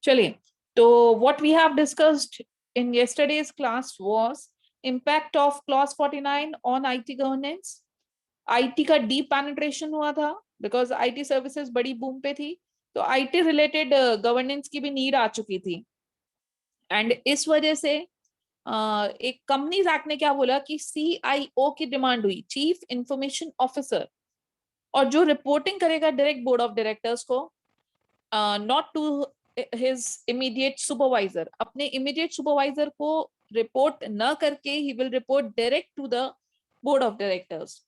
चलिए, तो what we have discussed in yesterday's class was impact of clause 49 on IT governance. IT का deep penetration हुआ था because IT services बड़ी boom पे थी, तो IT related governance की भी need आ चुकी थी। एंड इस वजह से एक कंपनीज एक्ट ने क्या बोला कि CIO की डिमांड हुई, चीफ इंफॉर्मेशन ऑफिसर, और जो रिपोर्टिंग करेगा डायरेक्ट बोर्ड ऑफ डायरेक्टर्स को, not to his immediate supervisor, अपने इमीडिएट सुपरवाइजर को रिपोर्ट न करके ही will report direct to the board of directors.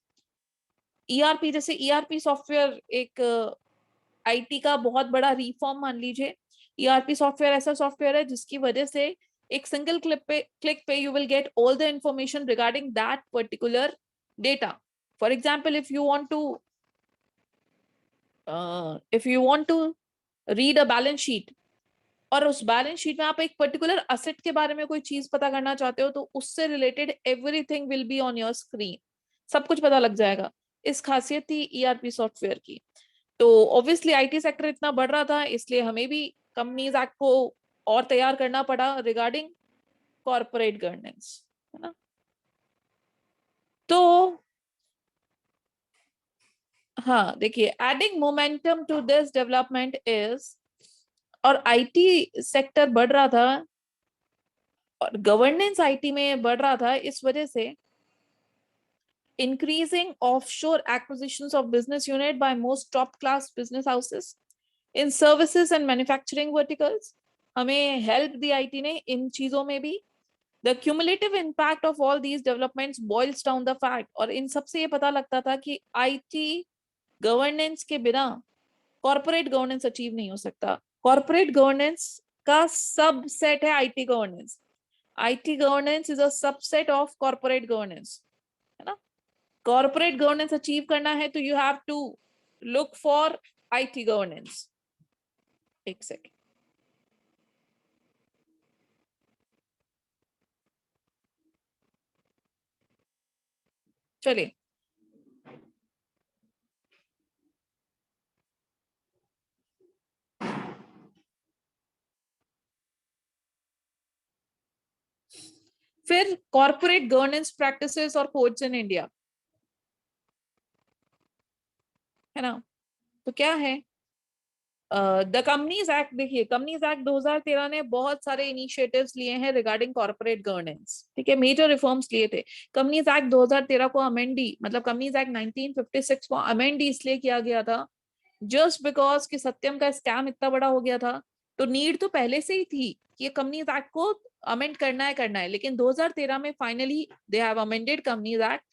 ERP, जैसे ERP सॉफ्टवेयर एक IT का बहुत बड़ा रिफॉर्म मान लीजिए। ERP सॉफ्टवेयर ऐसा सॉफ्टवेयर है जिसकी वजह से एक सिंगल क्लिक पे you will get all the information regarding that particular data. For example, if you want to read a balance sheet, और उस बैलेंस शीट में आप एक पर्टिकुलर असेट के बारे में कोई चीज पता करना चाहते हो, तो उससे related everything will be on your screen, सब कुछ पता लग जाएगा। इस खासियत थी ERP सॉफ्टवेयर की। तो ऑब्वियसली IT सेक्टर इतना बढ़ रहा था, इसलिए हमें भी कंपनीज एक्ट को और तैयार करना पड़ा रिगार्डिंग कॉर्पोरेट गवर्नेंस, है ना। तो हाँ, देखिए, adding momentum to this development is, और IT सेक्टर बढ़ रहा था और गवर्नेंस IT में बढ़ रहा था, इस वजह से increasing offshore acquisitions of business unit by most top class business houses in services and manufacturing verticals, हमें हेल्प दी IT ने इन चीजों में भी। The cumulative impact of all these developments boils down the fact, और इन सबसे ये पता लगता था कि IT गवर्नेंस के बिना कॉर्पोरेट गवर्नेंस अचीव नहीं हो सकता। कॉर्पोरेट गवर्नेंस का सबसेट है IT governance. IT governance is a subset of corporate governance, है ना। कॉर्पोरेट गवर्नेंस अचीव करना है तो you have to look for IT governance. एक सेकेंड, चलिए। फिर कॉर्पोरेट गवर्नेंस प्रैक्टिसेस और कोड्स इन इंडिया, है ना। तो क्या है द कंपनीज एक्ट? देखिए, कंपनीज एक्ट 2013 ने बहुत सारे इनिशिएटिव्स लिए हैं रिगार्डिंग कॉर्पोरेट गवर्नेंस, ठीक है, मेजर रिफॉर्म्स लिए थे। कंपनीज एक्ट 2013 को अमेंडी, मतलब कंपनीज एक्ट 1956 को अमेंडी इसलिए किया गया था जस्ट बिकॉज कि सत्यम का स्कैम इतना बड़ा हो गया था। तो नीड तो पहले से ही थी कि ये कंपनीज एक्ट को अमेंड करना है, लेकिन 2013 में finally they have amended companies act.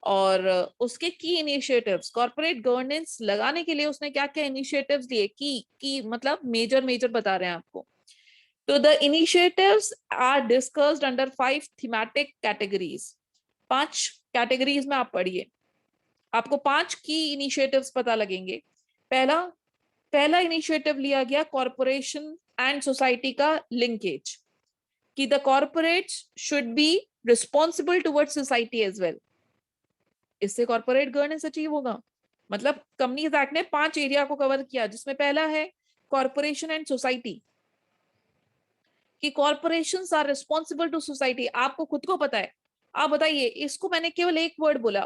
और उसके की इनिशिएटिव्स, कॉर्पोरेट गवर्नेंस लगाने के लिए उसने क्या क्या इनिशिएटिव्स लिए, की मतलब मेजर मेजर बता रहे हैं आपको। तो the initiatives are discussed under 5 thematic categories. 5 categories में आप पढ़िए, आपको 5 की इनिशिएटिव्स पता लगेंगे। पहला पहला इनिशिएटिव लिया गया कॉर्पोरेशन एंड सोसाइटी का लिंकेज, कि the corporates should be responsible towards society as well. इससे कॉर्पोरेट गवर्नेंस अचीव होगा। मतलब कंपनीज एक्ट ने 5 एरिया को कवर किया, जिसमें पहला है कॉर्पोरेशन एंड सोसाइटी, कि corporations are responsible to society. आपको खुद को पता है, आप बताइए, इसको मैंने केवल एक वर्ड बोला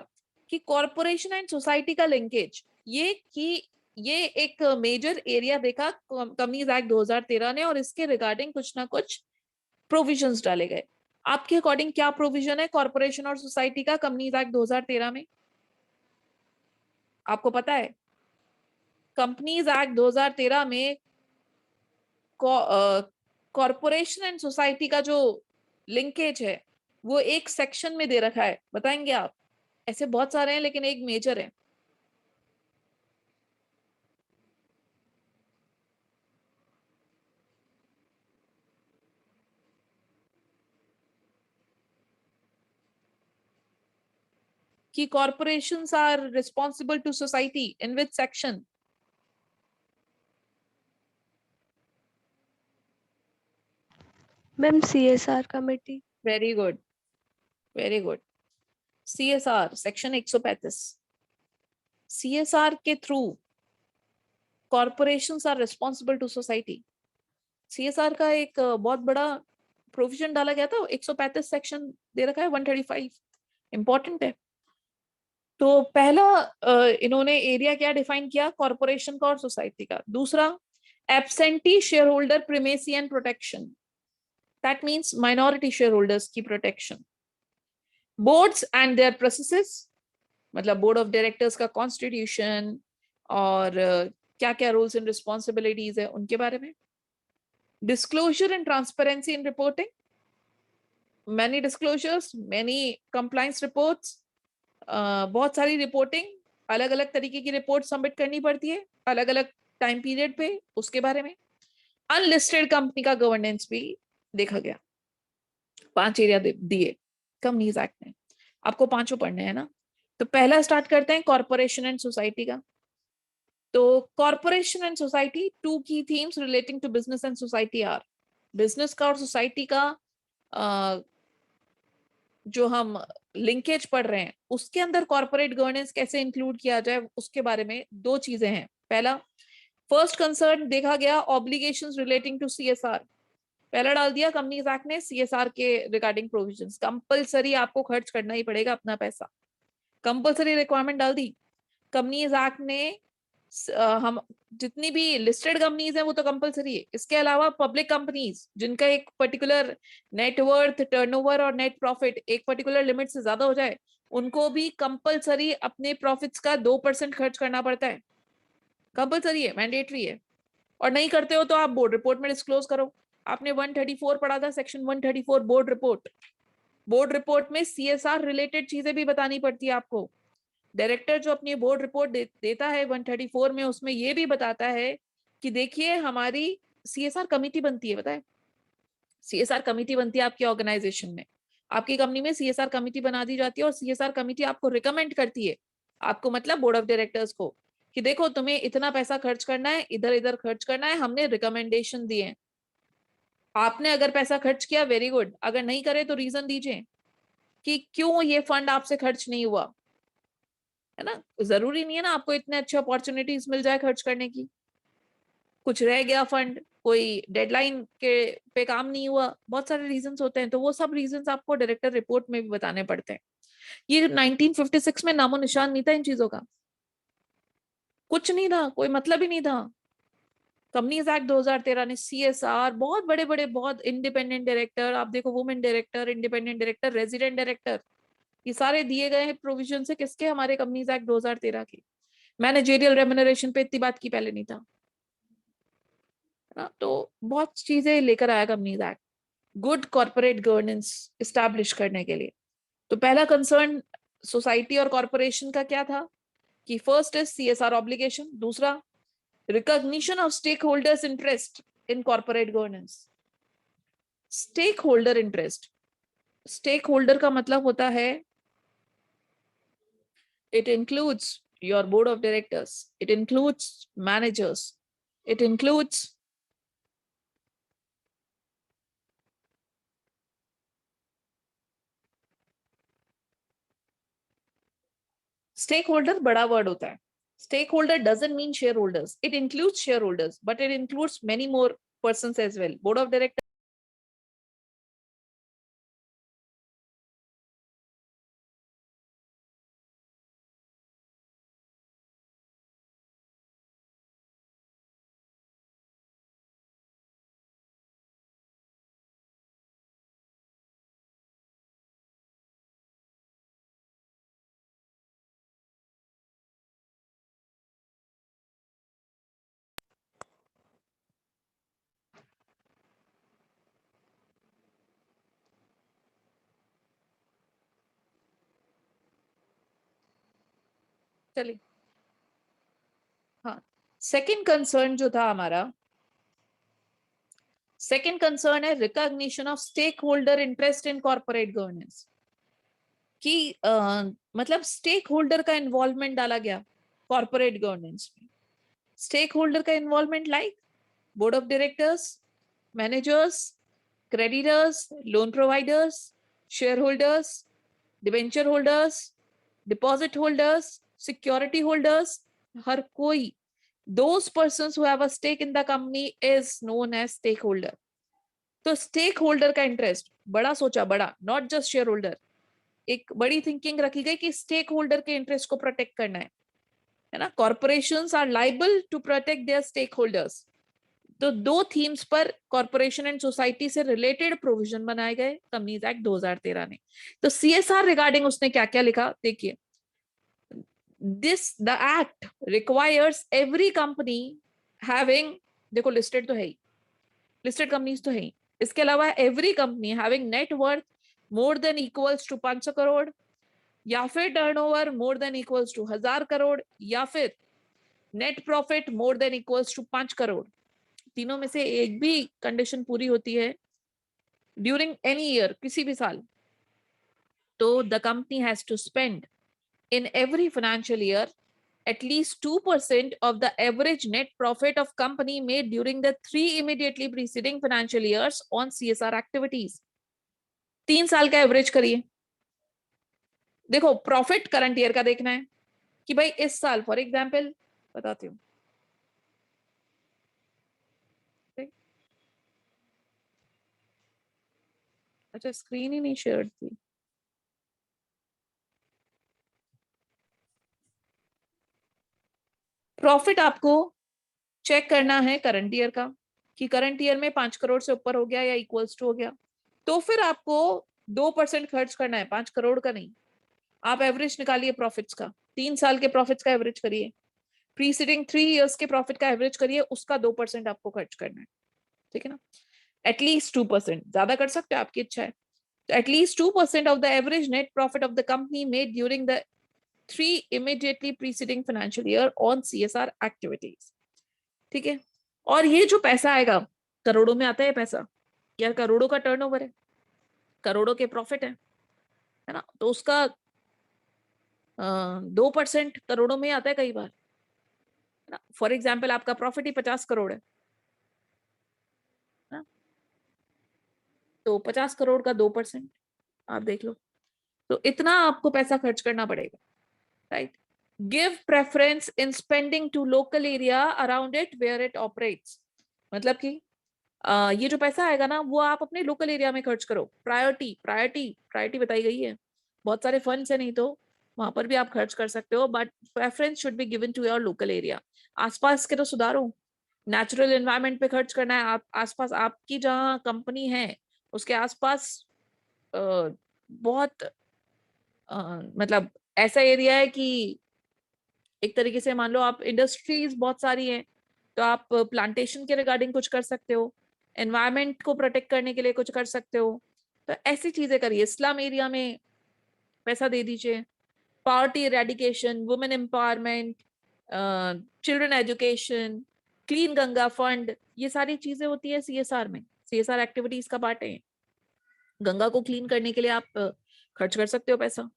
कि कॉर्पोरेशन एंड सोसाइटी का लिंकेज, ये एक मेजर एरिया देखा कंपनीज एक्ट 2013 ने, और इसके रिगार्डिंग कुछ ना कुछ प्रोविजंस डाले गए। आपके अकॉर्डिंग क्या प्रोविजन है कॉर्पोरेशन और सोसाइटी का कंपनीज एक्ट 2013 में? आपको पता है? कंपनीज एक्ट 2013 में कॉर्पोरेशन एंड सोसाइटी का जो लिंकेज है वो एक सेक्शन में दे रखा है, बताएंगे आप? ऐसे बहुत सारे हैं लेकिन एक मेजर है। कि corporations are responsible to society in which section? Ma'am CSR committee. Very good, very good. CSR section 135। CSR के through corporations are responsible to society। CSR का एक बहुत बड़ा प्रोविजन डाला गया था, 135 सेक्शन दे रखा है, 135 इंपॉर्टेंट है। तो पहला इन्होंने एरिया क्या डिफाइन किया, कॉर्पोरेशन का और सोसाइटी का। दूसरा, absentee share holder primacy and protection, that means minority share holders की protection. Boards and their processes, मतलब बोर्ड ऑफ डायरेक्टर्स का कॉन्स्टिट्यूशन और क्या क्या रूल्स एंड रिस्पॉन्सिबिलिटीज है उनके बारे में। Disclosure and transparency in reporting, many disclosures, many compliance reports, बहुत सारी रिपोर्टिंग, अलग अलग तरीके की रिपोर्ट सबमिट करनी पड़ती है अलग अलग टाइम पीरियड पे, उसके बारे में। अनलिस्टेड कंपनी का गवर्नेंस भी देखा गया। 5 एरिया दिए कंपनीज एक्ट ने, आपको पांचों पढ़ने हैं ना। तो पहला स्टार्ट करते हैं कॉर्पोरेशन एंड सोसाइटी का। तो कॉर्पोरेशन एंड सोसाइटी, टू की themes relating to business and society are, business का और सोसाइटी का जो हम लिंकेज पढ़ रहे हैं उसके अंदर कॉर्पोरेट गवर्नेंस कैसे इंक्लूड किया जाए उसके बारे में दो चीजें हैं। पहला, फर्स्ट कंसर्न देखा गया ऑब्लिगेशंस रिलेटिंग टू CSR, पहला डाल दिया कंपनीज एक्ट ने CSR के रिगार्डिंग प्रोविजंस, कंपलसरी आपको खर्च करना ही पड़ेगा अपना पैसा, कंपलसरी रिक्वायरमेंट डाल दी कंपनीज एक्ट ने। हम जितनी भी लिस्टेड कंपनीज हैं वो तो कंपलसरी है, इसके अलावा पब्लिक कंपनीज जिनका एक पर्टिकुलर नेटवर्थ, टर्नओवर और नेट प्रॉफिट एक पर्टिकुलर लिमिट से ज्यादा हो जाए, उनको भी कंपलसरी अपने प्रॉफिट्स का 2% खर्च करना पड़ता है, कंपलसरी है, मैंडेटरी है। और नहीं करते हो तो आप बोर्ड रिपोर्ट में डिस्क्लोज करो। आपने 134 पढ़ा था, section 134 board report. Board report में CSR रिलेटेड चीजें भी बतानी पड़ती है आपको। डायरेक्टर जो अपनी बोर्ड रिपोर्ट देता है 134 में, उसमें ये भी बताता है कि देखिए हमारी CSR कमेटी बनती है, बताए CSR कमेटी बनती है आपकी ऑर्गेनाइजेशन में, आपकी कंपनी में CSR कमेटी बना दी जाती है और CSR कमेटी आपको रिकमेंड करती है, आपको मतलब बोर्ड ऑफ डायरेक्टर्स को, कि देखो तुम्हें इतना पैसा खर्च करना है, इधर इधर खर्च करना है, हमने रिकमेंडेशन दिए हैं। आपने अगर पैसा खर्च किया वेरी गुड, अगर नहीं करे तो रीजन दीजिए कि क्यों ये फंड आपसे खर्च नहीं हुआ, है ना। जरूरी नहीं है ना आपको इतने अच्छे अपॉर्चुनिटीज मिल जाए खर्च करने की, कुछ रह गया फंड, कोई डेडलाइन के पे काम नहीं हुआ, बहुत सारे रीजंस होते हैं, तो वो सब रीजंस आपको डायरेक्टर रिपोर्ट में भी बताने पड़ते हैं। ये 1956 में नामो निशान नहीं था इन चीजों का, कुछ नहीं था, कोई मतलब ही नहीं था। कंपनीज एक्ट 2013 ने CSR, बहुत बड़े बड़े, बहुत इंडिपेंडेंट डायरेक्टर, आप देखो women director, independent director, resident director, ये सारे दिए गए हैं प्रोविजन से, किसके, हमारे कंपनीज एक्ट 2013 के। मैनेजेरियल रेम्युनरेशन पे इतनी बात की पहले नहीं था ना। तो बहुत चीजें लेकर आया companies act good corporate governance establish करने के लिए। तो पहला कंसर्न सोसाइटी और कॉर्पोरेशन का क्या था कि फर्स्ट इज CSR ऑब्लिगेशन, दूसरा recognition of stake holders interest in corporate governance. Stakeholder interest, stakeholder का मतलब होता है it includes your board of directors, it includes managers, it includes stakeholder बड़ा वर्ड होता है। Stakeholder doesn't mean shareholders, it includes shareholders but it includes many more persons as well. Board of director चलिए, हाँ, second concern जो था हमारा, second concern है recognition of stakeholder interest in corporate governance, कि मतलब stakeholder का involvement डाला गया कॉर्पोरेट गवर्नेंस में। स्टेक होल्डर का involvement like board of directors, managers, creditors, loan providers, share holders, debenture holders, deposit holders, security holders, हर कोई those persons who have a stake in the company is known as stakeholder. तो stake holder का interest बड़ा सोचा, बड़ा, not just share holder, एक बड़ी thinking रखी गई कि स्टेक होल्डर के इंटरेस्ट को प्रोटेक्ट करना है ना. Corporations are liable to protect their stakeholders. तो दो थीम्स पर कॉर्पोरेशन एंड सोसाइटी से रिलेटेड प्रोविजन बनाए गए कंपनीज एक्ट 2013 ने. तो सीएसआर रिगार्डिंग उसने क्या क्या लिखा देखिए. The act requires every company having, देखो लिस्टेड तो है ही, लिस्टेड कंपनीज तो है ही, इसके अलावा every company having net worth more than equals to 500 crore, या फिर turnover more than equals to 1000 crore, या फिर net profit more than equals to 5 crore. तीनों में से एक भी कंडीशन पूरी होती है ड्यूरिंग एनी ईयर, किसी भी साल, तो the company has to spend in every financial year at least 2% of the average net profit of company made during the 3 immediately preceding financial years on CSR activities. 3 साल का average करिए. देखो profit current year का देखना है कि भाई इस साल, फॉर एग्जांपल बताती हूँ, अच्छा स्क्रीन ही नहीं शेयर थी. प्रॉफिट आपको चेक करना है करंट ईयर का, कि करंट ईयर में 5 करोड़ से ऊपर हो गया या इक्वल्स टू हो गया, तो फिर आपको 2% खर्च करना है, 5 करोड़ का नहीं. आप एवरेज निकालिए प्रॉफिट्स का, 3 साल के प्रॉफिट्स का एवरेज करिए, प्रीसीडिंग 3 इयर्स के प्रॉफिट का एवरेज करिए, उसका 2% आपको खर्च करना है. ठीक है ना. एटलीस्ट 2%, ज्यादा कर सकते हो, आपकी इच्छा है. तो at least 2% of the average net profit of the company made during the 3 immediately preceding financial year on CSR activities. ठीक है. और ये जो पैसा आएगा, करोड़ों में आता है पैसा, यार करोड़ों का टर्नओवर है, करोड़ों के प्रॉफिट है ना, तो उसका 2% करोड़ों में आता है कई बार. फॉर एग्जाम्पल आपका प्रॉफिट ही 50 करोड़ है ना, तो 50 करोड़ का 2% आप देख लो, तो इतना आपको पैसा खर्च करना पड़ेगा. Right. Give preference in spending to local area around it where it operates. मतलब कि ये जो पैसा आएगा ना, वो आप अपने लोकल एरिया में खर्च करो. प्रायोरिटी प्रायोरिटी प्रायोरिटी बताई गई है, बहुत सारे फंड्स है, नहीं तो वहां पर भी आप खर्च कर सकते हो, but preference should be given to your local area. आसपास के तो सुधारो, नेचुरल एनवायरनमेंट पे खर्च करना है. आप आसपास, आपकी जहाँ कंपनी है उसके आसपास बहुत मतलब ऐसा एरिया है कि एक तरीके से मान लो आप, इंडस्ट्रीज बहुत सारी हैं, तो आप प्लांटेशन के रिगार्डिंग कुछ कर सकते हो, एनवायरनमेंट को प्रोटेक्ट करने के लिए कुछ कर सकते हो. तो ऐसी चीजें करिए. स्लम एरिया में पैसा दे दीजिए. Poverty eradication, women empowerment, children education, clean Ganga fund, ये सारी चीजें होती है सीएसआर में, सीएसआर एक्टिविटीज का पार्ट है. गंगा को क्लीन करने के लिए आप खर्च कर सकते हो पैसा.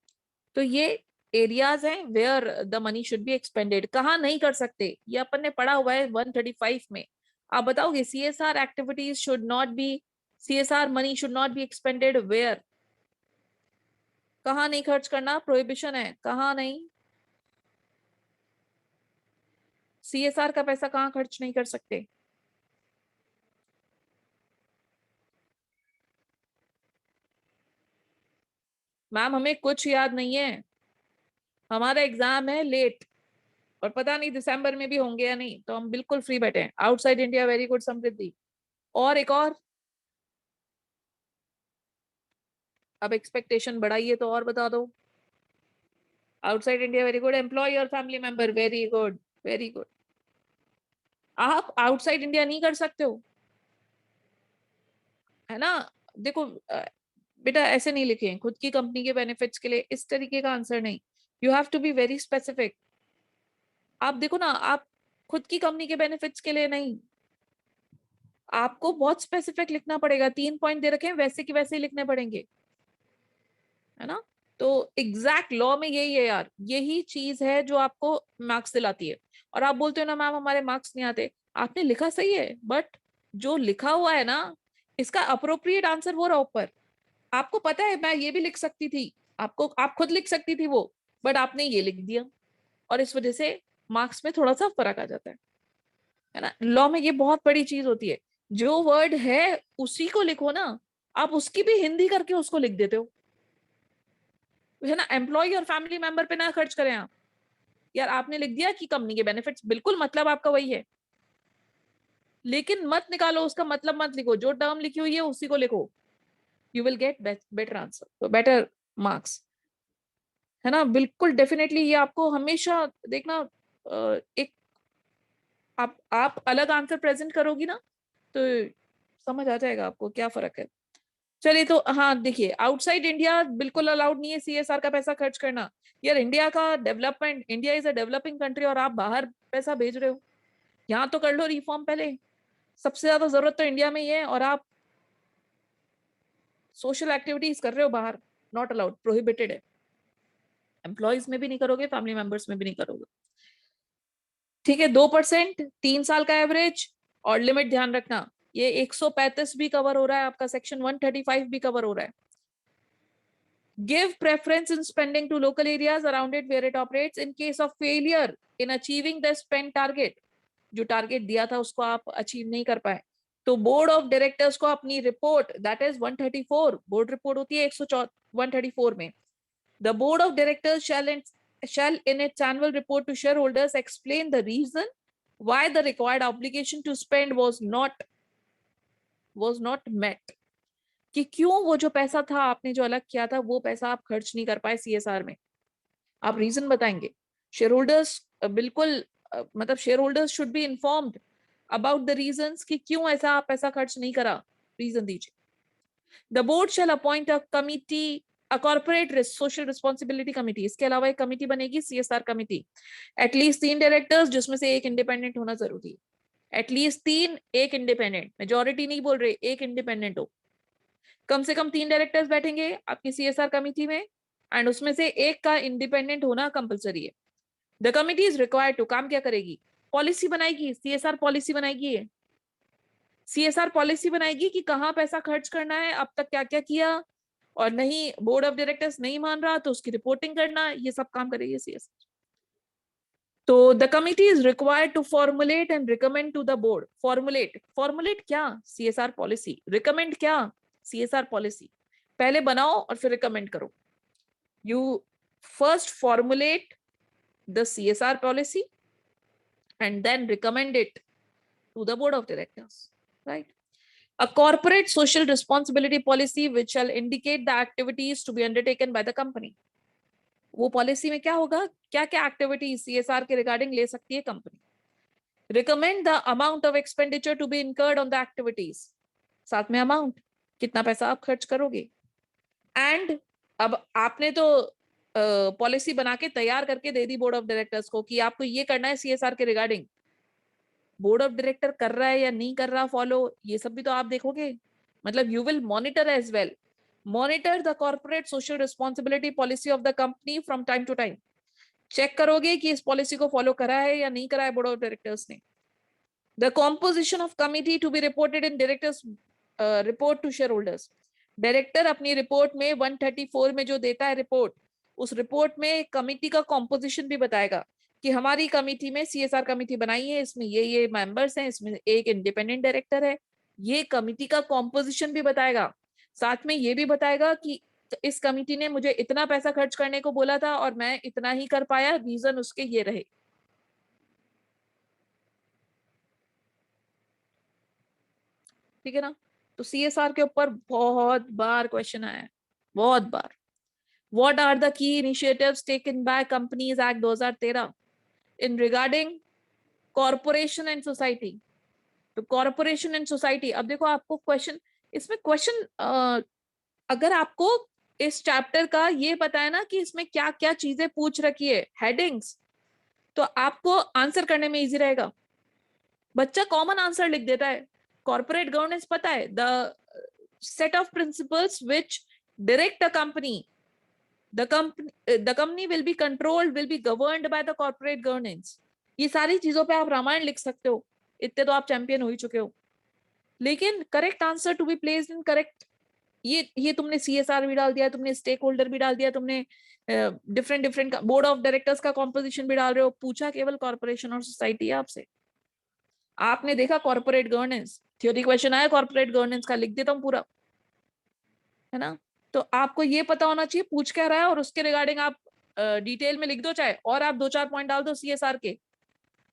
तो ये एरियाज हैं where the money should be expended. कहाँ नहीं कर सकते, ये अपन ने पढ़ा हुआ है 135 में. आप बताओगे CSR activities should not be, CSR money should not be expended where, कहाँ नहीं खर्च करना, प्रोहिबिशन है, कहाँ नहीं, सीएसआर का पैसा कहाँ खर्च नहीं कर सकते. मैम हमें कुछ याद नहीं है, हमारा एग्जाम है लेट, और पता नहीं दिसंबर में भी होंगे या नहीं, तो हम बिल्कुल फ्री बैठे हैं. आउटसाइड इंडिया वेरी गुड समृद्धि. और एक और, अब एक्सपेक्टेशन बढ़ाइए तो और बता दो. Outside India very good. Employ और family member very good, very good. आप आउटसाइड इंडिया नहीं कर सकते हो, है ना. देखो बेटा ऐसे नहीं लिखे हैं खुद की कंपनी के बेनिफिट्स के लिए, इस तरीके का आंसर नहीं. You have to be very specific. आप देखो ना, आप खुद की कंपनी के बेनिफिट्स के लिए नहीं, आपको बहुत स्पेसिफिक लिखना पड़ेगा. 3 पॉइंट दे रखे हैं, वैसे की वैसे ही लिखने पड़ेंगे, है ना. तो एग्जैक्ट लॉ में यही है यार, यही चीज है जो आपको मार्क्स दिलाती है. और आप बोलते हो ना मैम हमारे मार्क्स नहीं आते, आपने लिखा सही है, बट जो लिखा हुआ है ना, इसका अप्रोप्रिएट आंसर वो रहा ऊपर. आपको पता है मैं ये भी लिख सकती थी, आपको, आप खुद लिख सकती थी वो, बट आपने ये लिख दिया, और इस वजह से मार्क्स में थोड़ा सा फर्क आ जाता है. है ना। लॉ में ये बहुत बड़ी चीज होती है, जो वर्ड है उसी को लिखो ना, आप उसकी भी हिंदी करके उसको लिख देते हो, है ना। एम्प्लॉय और फैमिली मेंबर पे ना खर्च करें आप, यार आपने लिख दिया कि कंपनी के बेनिफिट्स, बिल्कुल मतलब आपका वही है, लेकिन मत निकालो उसका मतलब, मत लिखो, जो टर्म लिखी हुई है उसी को लिखो, you will get better answer, better marks, है ना। बिल्कुल डेफिनेटली ये आपको हमेशा देखना, एक आप अलग आंसर प्रेजेंट करोगी ना, तो समझ आ जाएगा आपको क्या फर्क है। चलिए, तो हाँ देखिए, आउटसाइड इंडिया बिल्कुल अलाउड नहीं है सीएसआर का पैसा खर्च करना। यार इंडिया का development, India is a developing country और आप बाहर पैसा भेज रहे हो, यहाँ तो कर लो रिफॉर्म पहले, सबसे ज्यादा जरूरत तो इंडिया में ही है, और आप सोशल एक्टिविटीज कर रहे हो बाहर, नॉट अलाउड, प्रोहिबिटेड है। एम्प्लॉयज में भी नहीं करोगे, फैमिली मेंबर्स में भी नहीं करोगे। ठीक है, 2%, 3 साल का एवरेज, और लिमिट ध्यान रखना, ये 135 भी कवर हो रहा है आपका, सेक्शन 135 भी कवर हो रहा है। Give preference in spending to local areas around it where it operates in case of failure in achieving the spend target. जो टारगेट दिया था उसको आप अचीव नहीं कर पाए, तो बोर्ड ऑफ डायरेक्टर्स को अपनी report, that is 134, board report होती है 134 में, the board of directors shall in its annual report to shareholders explain the reason why the required obligation to spend was not met, कि क्यों वो जो पैसा था आपने जो अलग किया था वो पैसा आप खर्च नहीं कर पाए सीएसआर में, आप रीजन बताएंगे। शेयर होल्डर्स बिल्कुल मतलब share holders should be informed about the reasons कि क्यों ऐसा आप पैसा खर्च नहीं करा, रीजन दीजिए। The board shall appoint a committee, a corporate social responsibility committee, इसके अलावा एक कमिटी बनेगी सीएसआर कमिटी, एटलीस्ट 3 डायरेक्टर्स जिसमें से एक इंडिपेंडेंट होना जरूरी है, एटलीस्ट 3, एक इंडिपेंडेंट, मेजोरिटी नहीं बोल रहे, एक इंडिपेंडेंट हो। कम से कम 3 डायरेक्टर्स बैठेंगे आपकी सीएसआर कमिटी में, एंड उसमें से एक का इंडिपेंडेंट होना कंपलसरी है। The committee is required to, काम क्या करेगी, पॉलिसी बनाएगी, सीएसआर पॉलिसी बनाएगी, सीएसआर पॉलिसी बनाएगी कि कहाँ पैसा खर्च करना है, अब तक क्या क्या किया, और नहीं बोर्ड ऑफ डायरेक्टर्स नहीं मान रहा तो उसकी रिपोर्टिंग करना, ये सब काम करेगी सीएसआर। तो the committee is required to formulate and recommend to the board, formulate क्या, सीएसआर पॉलिसी, रिकमेंड क्या, सीएसआर पॉलिसी, पहले बनाओ और फिर रिकमेंड करो। You first formulate the CSR policy and then recommend it to the board of directors, right? A corporate social responsibility policy which shall indicate the activities to be undertaken by the company. वो policy में क्या होगा, क्या क्या activities CSR के regarding ले सकती है company. Recommend the amount of expenditure to be incurred on the activities, साथ में अमाउंट, कितना पैसा आप खर्च करोगे। एंड अब आपने तो पॉलिसी बना के तैयार करके दे दी बोर्ड ऑफ डायरेक्टर्स को कि आपको ये करना है सीएसआर के रिगार्डिंग, बोर्ड ऑफ डायरेक्टर कर रहा है या नहीं कर रहा फॉलो, ये सब भी तो आप देखोगे, मतलब you will monitor as well, monitor the corporate social responsibility policy of the company from time to time, check करोगे कि इस पॉलिसी को फॉलो करा है या नहीं करा है बोर्ड ऑफ डायरेक्टर्स ने। The composition of committee to be reported in directors report to shareholders, director अपनी रिपोर्ट में 134 में जो देता है रिपोर्ट, उस रिपोर्ट में कमिटी का कॉम्पोजिशन भी बताएगा कि हमारी कमिटी में सीएसआर कमिटी बनाई है, इसमें ये मेंबर्स हैं, इसमें एक इंडिपेंडेंट डायरेक्टर है, ये कमिटी का कॉम्पोजिशन भी बताएगा। साथ में ये भी बताएगा कि इस कमिटी ने मुझे इतना पैसा खर्च करने को बोला था और मैं इतना ही कर पाया, रीजन उसके ये रहे। ठीक है ना। तो सीएसआर के ऊपर बहुत बार क्वेश्चन आया है, बहुत बार। What are the key initiatives taken by Companies Act 2013 in regarding corporation and society? तो कॉर्पोरेशन एंड सोसाइटी, अब देखो आपको क्वेश्चन, इसमें क्वेश्चन अगर आपको इस चैप्टर का ये पता है ना कि इसमें क्या क्या चीजें पूछ रखी है, हेडिंग्स, तो आपको आंसर करने में इजी रहेगा। बच्चा कॉमन आंसर लिख देता है, कॉर्पोरेट गवर्नेंस पता है, the set of principles which direct a company, the company will be controlled, will be governed by the corporate governance। ये सारी चीजों पे आप रामायण लिख सकते हो, इतने तो आप चैंपियन हो ही चुके हो। लेकिन correct answer to be placed in correct, ये तुमने सीएसआर भी डाल दिया, तुमने स्टेक होल्डर भी डाल दिया, तुमने different different board of directors का कॉम्पोजिशन भी डाल रहे हो, पूछा केवल कॉर्पोरेशन और सोसाइटी है आपसे। आपने देखा कॉर्पोरेट गवर्नेंस, थ्योरी क्वेश्चन आया कॉर्पोरेट गवर्नेंस का, लिख देता हूँ पूरा, है ना। तो आपको ये पता होना चाहिए पूछ क्या रहा है, और उसके रिगार्डिंग आप डिटेल में लिख दो चाहे, और आप 2-4 पॉइंट डाल दो सीएसआर के,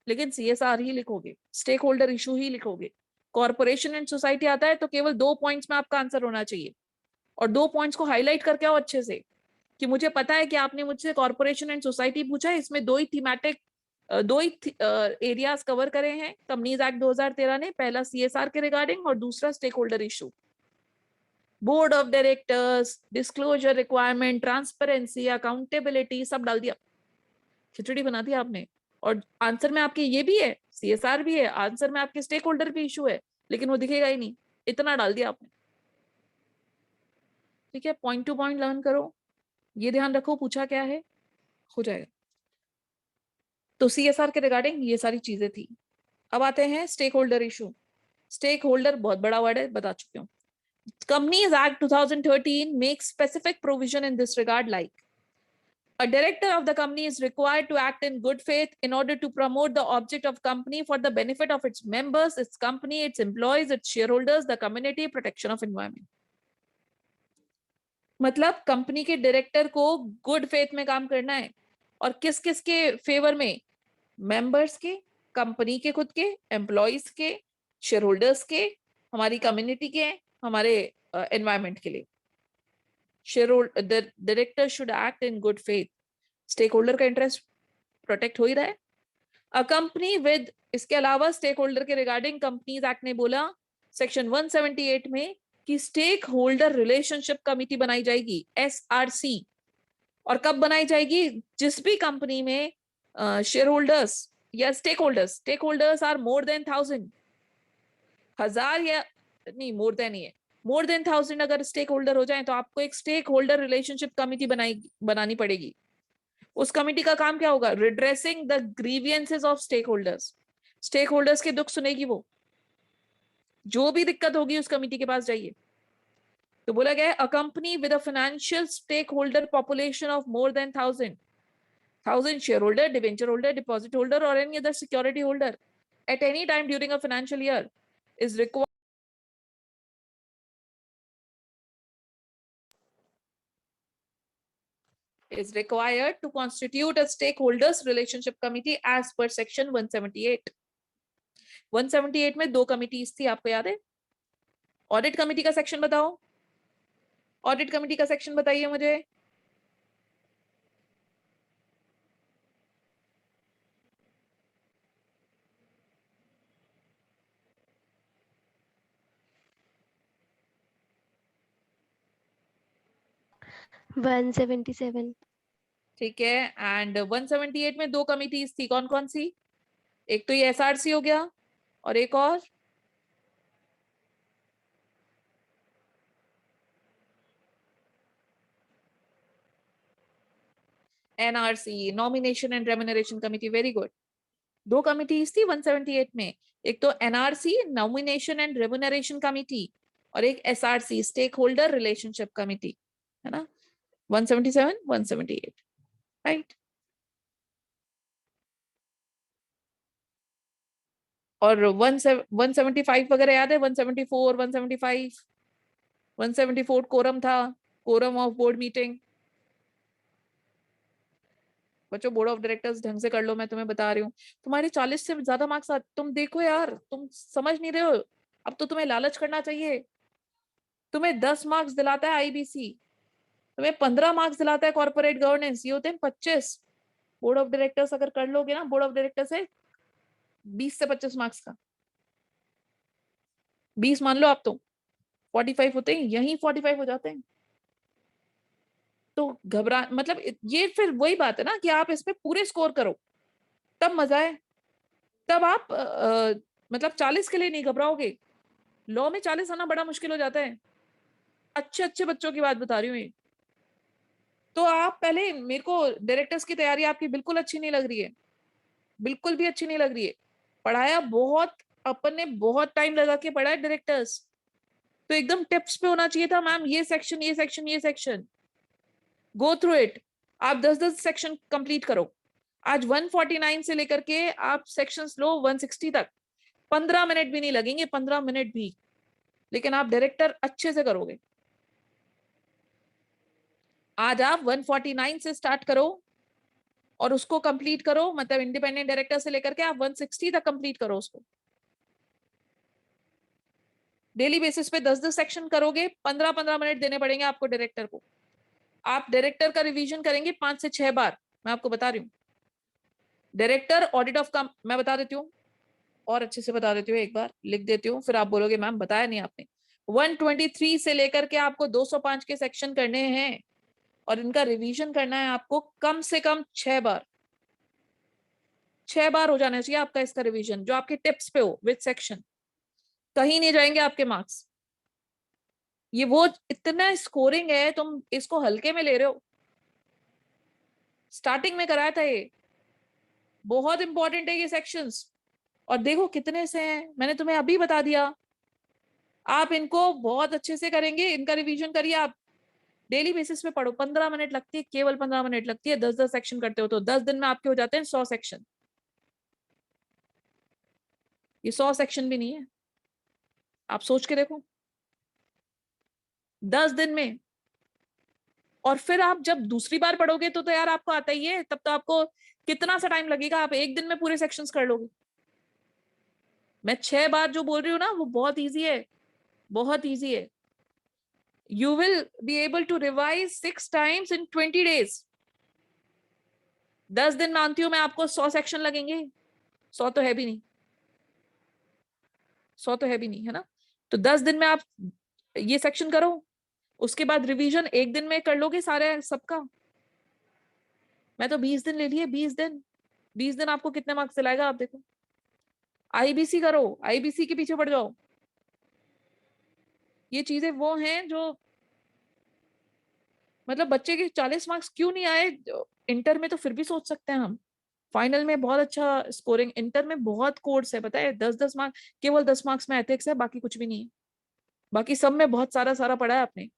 लेकिन सीएसआर ही लिखोगे, स्टेक होल्डर इशू ही लिखोगे। कॉर्पोरेशन एंड सोसाइटी आता है तो केवल 2 पॉइंट्स में आपका आंसर होना चाहिए, और 2 पॉइंट्स को हाईलाइट करके आओ अच्छे से, कि मुझे पता है कि आपने मुझसे कॉर्पोरेशन एंड सोसाइटी पूछा है, इसमें दो ही एरियाज कवर करे हैं कंपनीज एक्ट 2013 ने, पहला सीएसआर के रिगार्डिंग और दूसरा stakeholder issue. Board of directors, disclosure requirement, transparency, accountability, सब डाल दिया, खिचड़ी बना दी आपने। और आंसर में आपके ये भी है, सीएसआर भी है, आंसर में आपके स्टेक होल्डर भी इशू है, लेकिन वो दिखेगा ही नहीं, इतना डाल दिया आपने। ठीक है, पॉइंट टू पॉइंट लर्न करो, ये ध्यान रखो पूछा क्या है, हो जाएगा। तो सीएसआर के रिगार्डिंग ये सारी चीजें थी। अब आते हैं stakeholder issue. Stakeholder बहुत बड़ा वर्ड है, बता चुकी हूँ। Companies Act 2013 makes specific provision in this regard, like a director of the company is required to act in good faith in order to promote the object of company for the benefit of its members, its company, its employees, its shareholders, the community, protection of environment. मतलब company के director को good faith में काम करना है, और किस किस के फेवर में, मेंबर्स के, कंपनी के खुद के, एम्प्लॉइज के, शेयर होल्डर्स के, हमारी कम्युनिटी के, हमारे एनवायरमेंट के लिए। Share director should act in good faith, stakeholder का इंटरेस्ट प्रोटेक्ट हो ही रहा है। अ कंपनी विद, इसके अलावा स्टेक होल्डर के रिगार्डिंग कंपनीज एक्ट ने बोला सेक्शन 178 में कि स्टेक होल्डर रिलेशनशिप कमिटी बनाई जाएगी, SRC। और कब बनाई जाएगी, जिस भी कंपनी में शेयर होल्डर्स या stakeholders are more than 1000 या नहीं, मोर देन ही है, मोर देन 1000 अगर स्टेक होल्डर हो जाए तो आपको एक स्टेक होल्डर रिलेशनशिप कमिटी बनानी पड़ेगी। उस कमिटी का काम क्या होगा, redressing the grievances of stake holders के दुख सुनेगी वो, जो भी दिक्कत होगी उस कमिटी के पास जाइए। तो बोला गया है a company with a financial stakeholder population of more than 1000 shareholder, debenture holder, deposit holder, or any other security holder at any time during a financial year is required to constitute a stakeholders relationship committee as per section 178. 178 में 2 committees थी, आपको याद है। Audit committee का section बताओ, audit committee का section बताइए मुझे। वन 177। ठीक है, एंड 178 में 2 कमिटीज थी, कौन कौन सी, एक तो ये SRC हो गया, और एक और NRC, nomination and remuneration committee. Very good, 2 committees थी 178 में, एक तो NRC, nomination and remuneration committee, और एक SRC, stakeholder relationship committee, है ना। 177, 178, राइट। और 175 वगैरह याद है, 174, 175, 174 कोरम था, कोरम ऑफ बोर्ड मीटिंग। बच्चों बोर्ड ऑफ डायरेक्टर्स ढंग से कर लो, मैं तुम्हें बता रही हूँ, तुम्हारे 40 से ज्यादा मार्क्स तुम देखो यार, तुम समझ नहीं रहे हो, अब तो तुम्हें लालच करना चाहिए। तुम्हें 10 मार्क्स दिलाता है IBC, तुम्हें 15 मार्क्स दिलाता है कॉर्पोरेट गवर्नेंस, ये होते हैं 25। बोर्ड ऑफ डायरेक्टर्स अगर कर लोगे ना, बोर्ड ऑफ डायरेक्टर्स है 20 से 25 मार्क्स का, 20 मान लो आप, तो 45 होते हैं, यही 45 हो जाते हैं। तो घबरा, मतलब ये फिर वही बात है ना कि आप इसमें पूरे स्कोर करो, तब मजा है, तब आप मतलब 40 के लिए नहीं घबराओगे। लॉ में 40 आना बड़ा मुश्किल हो जाता है, अच्छे अच्छे बच्चों की बात बता रही हूँ ये। तो आप पहले, मेरे को डायरेक्टर्स की तैयारी आपकी बिल्कुल अच्छी नहीं लग रही है, बिल्कुल भी अच्छी नहीं लग रही है। पढ़ाया बहुत, अपन ने बहुत टाइम लगा के पढ़ा है डायरेक्टर्स, तो एकदम टिप्स पे होना चाहिए था मैम, ये सेक्शन, ये सेक्शन, ये सेक्शन, गो थ्रू इट। आप 10-10 सेक्शन कंप्लीट करो, आज 149 से लेकर के आप सेक्शंस लो 160 तक, 15 मिनट भी नहीं लगेंगे, 15 मिनट भी, लेकिन आप डायरेक्टर अच्छे से करोगे। आज आप 149 से स्टार्ट करो और उसको कंप्लीट करो, मतलब इंडिपेंडेंट डायरेक्टर से लेकर के आप 160 तक कंप्लीट करो उसको। डेली बेसिस पे 10-10 सेक्शन करोगे, 15-15 मिनट देने पड़ेंगे आपको डायरेक्टर को। आप डायरेक्टर का रिवीजन करेंगे 5 से 6 बार, मैं आपको बता रही हूँ। डायरेक्टर ऑडिट ऑफ काम मैं बता देती हूँ, और अच्छे से बता देती हूँ, एक बार लिख देती हूँ, फिर आप बोलोगे मैम बताया नहीं आपने। 123 से लेकर के आपको 205 के सेक्शन करने हैं और इनका रिवीजन करना है आपको कम से कम 6 बार। 6 बार हो जाना चाहिए आपका इसका रिवीजन, जो आपके टिप्स पे हो विद सेक्शन। कहीं नहीं जाएंगे आपके मार्क्स। ये वो इतना स्कोरिंग है, तुम इसको हल्के में ले रहे हो। स्टार्टिंग में कराया था ये, बहुत इंपॉर्टेंट है ये सेक्शंस। और देखो कितने से हैं, मैंने तुम्हें अभी बता दिया। आप इनको बहुत अच्छे से करेंगे, इनका रिवीजन करिए आप। डेली बेसिस पे पढ़ो, 15 मिनट लगती है, केवल 15 मिनट लगती है। 10-10 सेक्शन करते हो तो 10 दिन में आपके हो जाते हैं 100 सेक्शन। ये 100 सेक्शन भी नहीं है, आप सोच के देखो, 10 दिन में। और फिर आप जब दूसरी बार पढ़ोगे तो यार आपको आता ही है, तब तो आपको कितना सा टाइम लगेगा, आप एक दिन में पूरे सेक्शंस कर लोगे। मैं 6 बार जो बोल रही हूँ ना, वो बहुत ईजी है, बहुत ईजी है। You will be able to revise 6 times in 20 days। 10 दिन मानती हूँ मैं, आपको 100 सेक्शन लगेंगे। 100 तो है भी नहीं, 100 तो है भी नहीं, है ना। तो 10 दिन में आप ये सेक्शन करो, उसके बाद रिवीजन एक दिन में कर लोगे सारे सबका। मैं तो 20 दिन ले लिए, 20 दिन। 20 दिन आपको कितने मार्क्स दिलाएगा आप देखो। आईबीसी करो, आईबीसी के पीछे पड़ जाओ। ये चीजें वो हैं जो, मतलब बच्चे के 40 मार्क्स क्यों नहीं आए इंटर में, तो फिर भी सोच सकते हैं हम। फाइनल में बहुत अच्छा स्कोरिंग, इंटर में बहुत कोर्स है पता है, 10-10 मार्क्स, केवल 10 मार्क्स में एथिक्स है, बाकी कुछ भी नहीं है। बाकी सब में बहुत सारा सारा पढ़ा है आपने,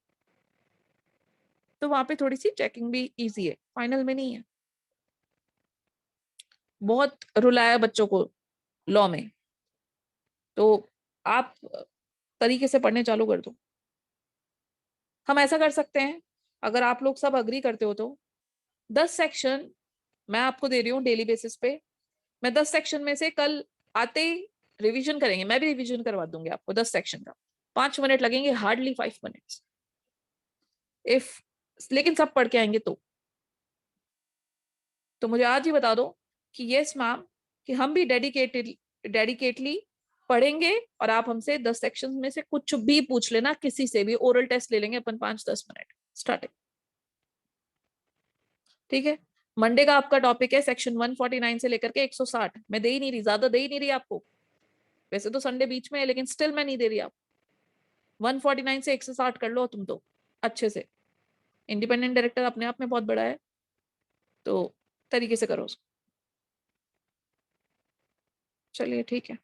तो वहां पे थोड़ी सी चेकिंग भी इजी है, फाइनल में नहीं है। बहुत रुलाया बच्चों को लॉ में, तो आप तरीके से पढ़ने चालू कर दो। हम ऐसा कर सकते हैं, अगर आप लोग सब अग्री करते हो तो 10 सेक्शन मैं आपको दे रही हूँ डेली बेसिस पे। मैं 10 सेक्शन में से कल आते ही रिवीजन करेंगे, मैं भी रिवीजन करवा दूंगी आपको 10 सेक्शन का। 5 मिनट लगेंगे, हार्डली 5 मिनट्स इफ, लेकिन सब पढ़ के आएंगे तो मुझे आज ही बता दो कि यस मैम, कि हम भी डेडिकेटली पढ़ेंगे, और आप हमसे 10 सेक्शन में से कुछ भी पूछ लेना, किसी से भी ओरल टेस्ट ले लेंगे अपन 5-10 मिनट स्टार्टिंग। ठीक है। मंडे का आपका टॉपिक है सेक्शन 149 से लेकर के 160। मैं दे ही नहीं रही, ज्यादा दे ही नहीं रही आपको, वैसे तो संडे बीच में है, लेकिन स्टिल मैं नहीं दे रही। आप 149 से 160 कर लो तुम तो अच्छे से। इंडिपेंडेंट डायरेक्टर अपने आप में बहुत बड़ा है, तो तरीके से करो उसको। चलिए ठीक है।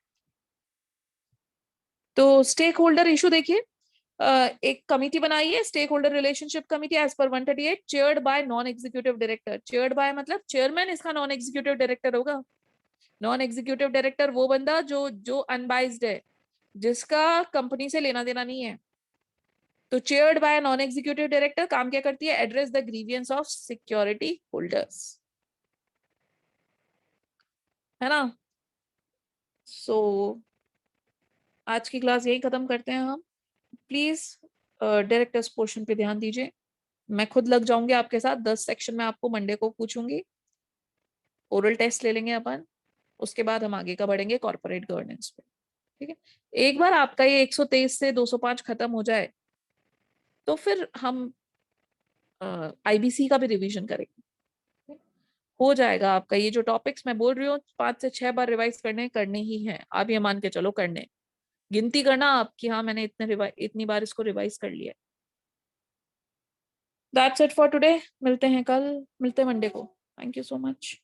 तो स्टेक होल्डर इशू देखिए, एक कमिटी बनाई है, stakeholder relationship committee as पर 138, chaired by non executive director. Chaired by मतलब चेयरमैन इसका नॉन एग्जीक्यूटिव डायरेक्टर होगा। नॉन एग्जीक्यूटिव डायरेक्टर वो बंदा जो जो अनबाइज्ड है, जिसका कंपनी से लेना देना नहीं है। तो chaired by non executive director काम क्या करती है, address the grievance of security holders, है ना। सो आज की क्लास यही खत्म करते हैं हम। प्लीज डायरेक्टर्स पोर्शन पे ध्यान दीजिए। मैं खुद लग जाऊंगी आपके साथ, 10 सेक्शन में आपको मंडे को पूछूंगी, ओरल टेस्ट ले लेंगे अपन, उसके बाद हम आगे का बढ़ेंगे कॉर्पोरेट गवर्नेंस पे। ठीक है। एक बार आपका ये 123 से 205 खत्म हो जाए तो फिर हम आईबीसी का भी रिवीजन करेंगे। हो जाएगा आपका, ये जो टॉपिक्स मैं बोल रही हूँ 5 से 6 बार रिवाइज करने ही हैं, आप ये मान के चलो करने। गिनती करना आप कि हाँ मैंने इतनी बार इसको रिवाइज कर लिया। That's it for today. मिलते हैं कल, मिलते हैं मंडे को। Thank you so much.